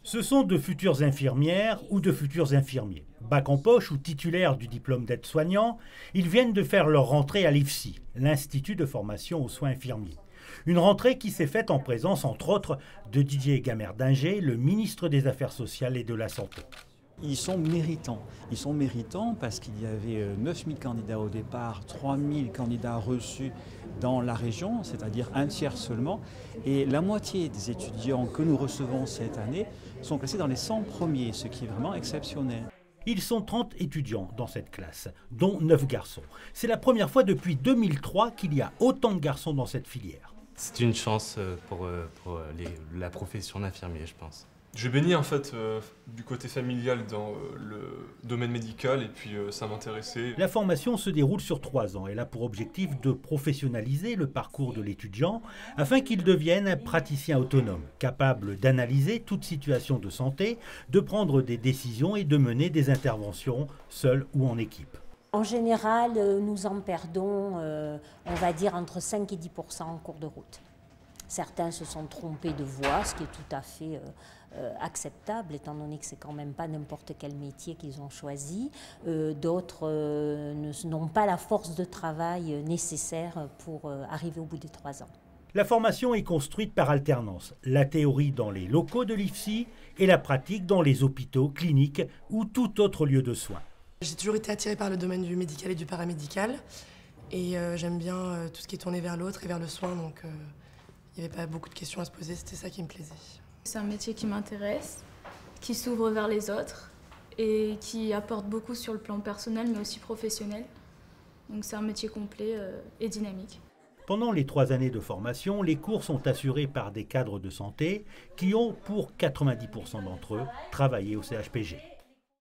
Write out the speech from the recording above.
Ce sont de futures infirmières ou de futurs infirmiers. Bac en poche ou titulaires du diplôme d'aide-soignant, ils viennent de faire leur rentrée à l'IFSI, l'Institut de formation aux soins infirmiers. Une rentrée qui s'est faite en présence, entre autres, de Didier Gammerdinger, le ministre des Affaires sociales et de la Santé. Ils sont méritants. Ils sont méritants parce qu'il y avait 9000 candidats au départ, 3000 candidats reçus dans la région, c'est-à-dire un tiers seulement. Et la moitié des étudiants que nous recevons cette année sont classés dans les 100 premiers, ce qui est vraiment exceptionnel. Ils sont 30 étudiants dans cette classe, dont 9 garçons. C'est la première fois depuis 2003 qu'il y a autant de garçons dans cette filière. C'est une chance pour la profession d'infirmier, je pense. Je baignais en fait du côté familial dans le domaine médical et puis ça m'intéressait. La formation se déroule sur 3 ans. Elle a pour objectif de professionnaliser le parcours de l'étudiant afin qu'il devienne un praticien autonome, capable d'analyser toute situation de santé, de prendre des décisions et de mener des interventions seul ou en équipe. En général, nous en perdons, on va dire, entre 5 et 10% en cours de route. Certains se sont trompés de voie, ce qui est tout à fait acceptable, étant donné que c'est quand même pas n'importe quel métier qu'ils ont choisi. D'autres n'ont pas la force de travail nécessaire pour arriver au bout des 3 ans. La formation est construite par alternance, la théorie dans les locaux de l'IFSI et la pratique dans les hôpitaux, cliniques ou tout autre lieu de soins. J'ai toujours été attirée par le domaine du médical et du paramédical et j'aime bien tout ce qui est tourné vers l'autre et vers le soin, donc il n'y avait pas beaucoup de questions à se poser, c'était ça qui me plaisait. C'est un métier qui m'intéresse, qui s'ouvre vers les autres et qui apporte beaucoup sur le plan personnel mais aussi professionnel. Donc c'est un métier complet et dynamique. Pendant les 3 années de formation, les cours sont assurés par des cadres de santé qui ont, pour 90% d'entre eux, travaillé au CHPG.